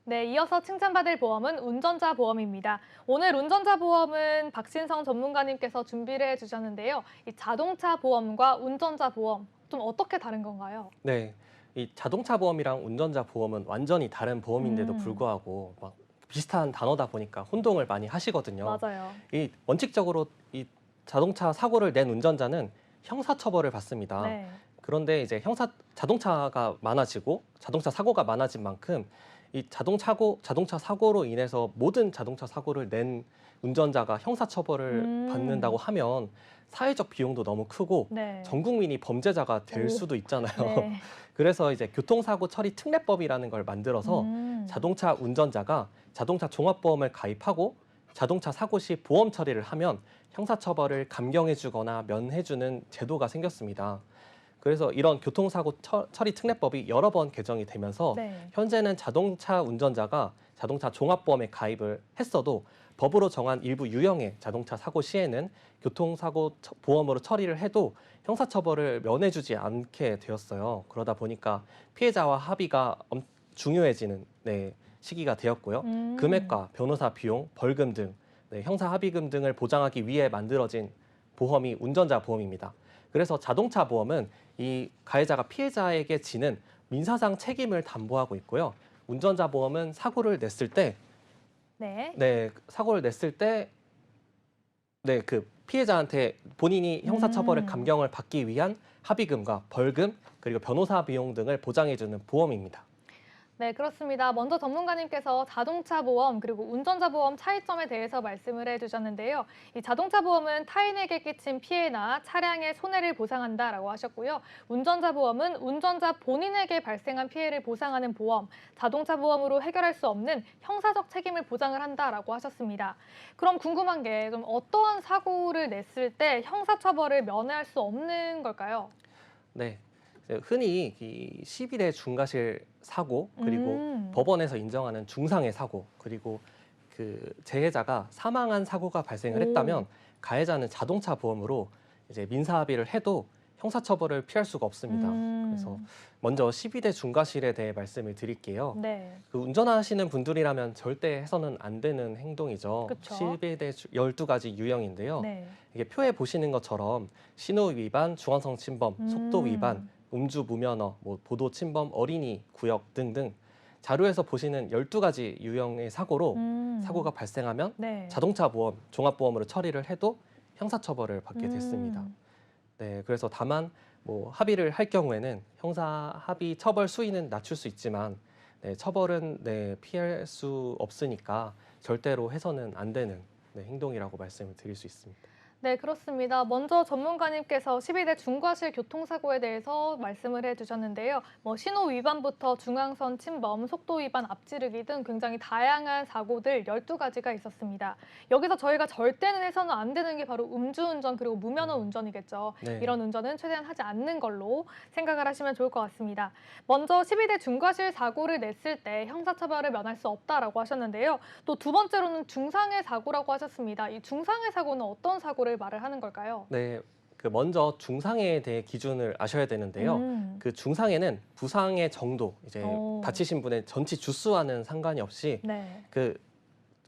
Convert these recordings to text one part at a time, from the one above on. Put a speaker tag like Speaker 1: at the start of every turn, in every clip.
Speaker 1: 네, 이어서 칭찬받을 보험은 운전자 보험입니다. 오늘 운전자 보험은 박신성 전문가님께서 준비를 해주셨는데요. 이 자동차 보험과 운전자 보험 좀 어떻게 다른 건가요?
Speaker 2: 네, 이 자동차 보험이랑 운전자 보험은 완전히 다른 보험인데도
Speaker 1: 음,
Speaker 2: 불구하고 막 비슷한 단어다 보니까 혼동을 많이 하시거든요.
Speaker 1: 맞아요.
Speaker 2: 이 원칙적으로 이 자동차 사고를 낸 운전자는 형사처벌을 받습니다.
Speaker 1: 네.
Speaker 2: 그런데 이제 자동차가 많아지고 자동차 사고가 많아진 만큼 이 자동차 사고로 인해서 모든 자동차 사고를 낸 운전자가 형사처벌을 받는다고
Speaker 1: 음,
Speaker 2: 하면 사회적 비용도 너무 크고
Speaker 1: 네.
Speaker 2: 전 국민이 범죄자가 될
Speaker 1: 오,
Speaker 2: 수도 있잖아요.
Speaker 1: 네.
Speaker 2: 그래서 이제 교통사고 처리 특례법이라는 걸 만들어서
Speaker 1: 음,
Speaker 2: 자동차 운전자가 자동차 종합보험을 가입하고 자동차 사고 시 보험 처리를 하면 형사처벌을 감경해 주거나 면해 주는 제도가 생겼습니다. 그래서 이런 교통사고 처리 특례법이 여러 번 개정이 되면서
Speaker 1: 네.
Speaker 2: 현재는 자동차 운전자가 자동차 종합보험에 가입을 했어도 법으로 정한 일부 유형의 자동차 사고 시에는 교통사고 보험으로 처리를 해도 형사처벌을 면해주지 않게 되었어요. 그러다 보니까 피해자와 합의가 중요해지는 시기가 되었고요.
Speaker 1: 음,
Speaker 2: 금액과 변호사 비용, 벌금 등 형사 합의금 등을 보장하기 위해 만들어진 보험이 운전자 보험입니다. 그래서 자동차 보험은 이 가해자가 피해자에게 지는 민사상 책임을 담보하고 있고요. 운전자 보험은
Speaker 1: 네.
Speaker 2: 사고를 냈을 때, 그 피해자한테 본인이 형사처벌을
Speaker 1: 음.
Speaker 2: 감경을 받기 위한 합의금과 벌금, 그리고 변호사 비용 등을 보장해주는 보험입니다.
Speaker 1: 네, 그렇습니다. 먼저 전문가님께서 자동차 보험 그리고 운전자 보험 차이점에 대해서 말씀을 해주셨는데요. 이 자동차 보험은 타인에게 끼친 피해나 차량의 손해를 보상한다라고 하셨고요. 운전자 보험은 운전자 본인에게 발생한 피해를 보상하는 보험, 자동차 보험으로 해결할 수 없는 형사적 책임을 보장을 한다라고 하셨습니다. 그럼 궁금한 게 좀 어떠한 사고를 냈을 때 형사처벌을 면할 수 없는 걸까요?
Speaker 2: 네. 이제 흔히 이 시비대 중과실 사고, 그리고
Speaker 1: 음,
Speaker 2: 법원에서 인정하는 중상해 사고, 그리고 그 재해자가 사망한 사고가 발생을
Speaker 1: 오,
Speaker 2: 했다면 가해자는 자동차 보험으로 이제 민사 합의를 해도 형사처벌을 피할 수가 없습니다. 그래서
Speaker 1: 음,
Speaker 2: 먼저 시비대 중과실에 대해 말씀을 드릴게요.
Speaker 1: 네,
Speaker 2: 그 운전하시는 분들이라면 절대 해서는 안 되는 행동이죠.
Speaker 1: 그쵸.
Speaker 2: 시비대 12가지 유형인데요.
Speaker 1: 네.
Speaker 2: 이게 표에 보시는 것처럼 신호 위반, 중앙선 침범, 속도 위반,
Speaker 1: 음,
Speaker 2: 음주 무면허, 보도 침범, 어린이 구역 등등 자료에서 보시는 12가지 유형의 사고로 사고가
Speaker 1: 음,
Speaker 2: 발생하면
Speaker 1: 네.
Speaker 2: 자동차 보험, 종합보험으로 처리를 해도 형사처벌을 받게 됐습니다.
Speaker 1: 음,
Speaker 2: 네, 그래서 다만 합의를 할 경우에는 형사 합의 처벌 수위는 낮출 수 있지만 처벌은 피할 수 없으니까 절대로 해서는 안 되는 행동이라고 말씀을 드릴 수 있습니다.
Speaker 1: 네, 그렇습니다. 먼저 전문가님께서 12대 중과실 교통사고에 대해서 말씀을 해주셨는데요. 신호 위반부터 중앙선 침범, 속도 위반, 앞지르기 등 굉장히 다양한 사고들 12가지가 있었습니다. 여기서 저희가 절대는 해서는 안 되는 게 바로 음주운전 그리고 무면허
Speaker 2: 음,
Speaker 1: 운전이겠죠.
Speaker 2: 네.
Speaker 1: 이런 운전은 최대한 하지 않는 걸로 생각을 하시면 좋을 것 같습니다. 먼저 12대 중과실 사고를 냈을 때 형사처벌을 면할 수 없다라고 하셨는데요. 또 두 번째로는 중상해 사고라고 하셨습니다. 이 중상해 사고는 어떤 사고를 말을 하는 걸까요?
Speaker 2: 네, 그 먼저 중상해에 대해 기준을 아셔야 되는데요.
Speaker 1: 음,
Speaker 2: 그 중상해는 부상의 정도, 이제
Speaker 1: 어,
Speaker 2: 다치신 분의 전치 주수와는 상관이 없이
Speaker 1: 네.
Speaker 2: 그,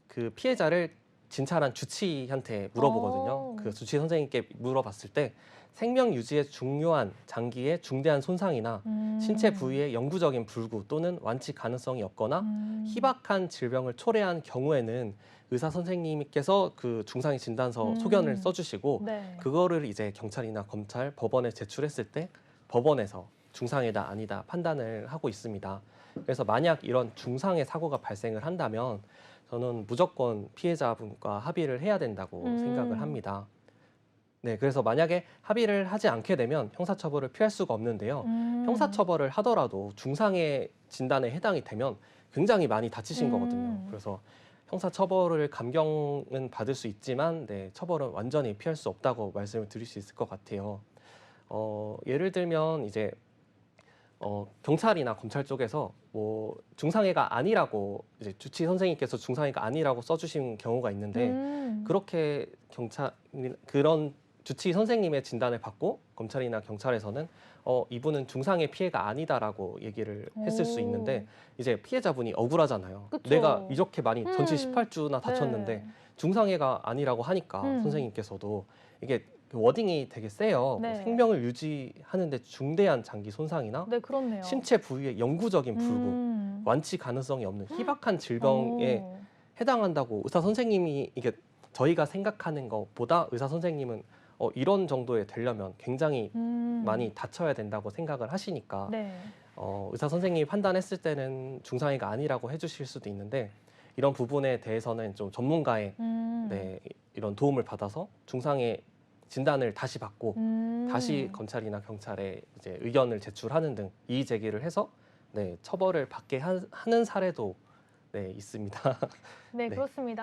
Speaker 2: 그 피해자를 진찰한 주치의한테 물어보거든요.
Speaker 1: 어,
Speaker 2: 그 주치의 선생님께 물어봤을 때 생명 유지에 중요한 장기의 중대한 손상이나 신체
Speaker 1: 음,
Speaker 2: 부위의 영구적인 불구 또는 완치 가능성이 없거나
Speaker 1: 음,
Speaker 2: 희박한 질병을 초래한 경우에는 의사 선생님께서 그 중상해 진단서 소견을
Speaker 1: 음,
Speaker 2: 써주시고
Speaker 1: 네.
Speaker 2: 그거를 이제 경찰이나 검찰, 법원에 제출했을 때 법원에서 중상해다 아니다 판단을 하고 있습니다. 그래서 만약 이런 중상해 사고가 발생을 한다면 저는 무조건 피해자분과 합의를 해야 된다고 생각을
Speaker 1: 음,
Speaker 2: 합니다. 네, 그래서 만약에 합의를 하지 않게 되면 형사처벌을 피할 수가 없는데요.
Speaker 1: 음,
Speaker 2: 형사처벌을 하더라도 중상해 진단에 해당이 되면 굉장히 많이 다치신 거거든요.
Speaker 1: 음,
Speaker 2: 그래서 형사처벌을 감경은 받을 수 있지만, 처벌은 완전히 피할 수 없다고 말씀을 드릴 수 있을 것 같아요. 예를 들면 이제 경찰이나 검찰 쪽에서 중상해가 아니라고 이제 주치 선생님께서 중상해가 아니라고 써주신 경우가 있는데
Speaker 1: 음,
Speaker 2: 그렇게 그런 주치 선생님의 진단을 받고 검찰이나 경찰에서는 이분은 중상의 피해가 아니다라고 얘기를 했을 수
Speaker 1: 오.
Speaker 2: 있는데 이제 피해자분이 억울하잖아요.
Speaker 1: 그쵸.
Speaker 2: 내가 이렇게 많이 전치
Speaker 1: 음.
Speaker 2: 18주나 다쳤는데
Speaker 1: 네.
Speaker 2: 중상해가 아니라고 하니까 선생님께서도 이게 그 워딩이 되게 세요. 뭐
Speaker 1: 네.
Speaker 2: 생명을 유지하는데 중대한 장기 손상이나
Speaker 1: 네, 그렇네요.
Speaker 2: 신체 부위의 영구적인 불구,
Speaker 1: 음.
Speaker 2: 완치 가능성이 없는 희박한 질병에
Speaker 1: 오.
Speaker 2: 해당한다고 의사 선생님이 이게 저희가 생각하는 것보다 의사 선생님은 이런 정도에 되려면 굉장히 많이 다쳐야 된다고 생각을 하시니까
Speaker 1: 네.
Speaker 2: 의사 선생님이 판단했을 때는 중상해가 아니라고 해주실 수도 있는데 이런 부분에 대해서는 좀 전문가의 네, 이런 도움을 받아서 중상해 진단을 다시 받고 다시 검찰이나 경찰에 이제 의견을 제출하는 등 이의 제기를 해서 네, 처벌을 받게 하는 사례도 네, 있습니다.
Speaker 1: 네,
Speaker 2: 네.
Speaker 1: 그렇습니다.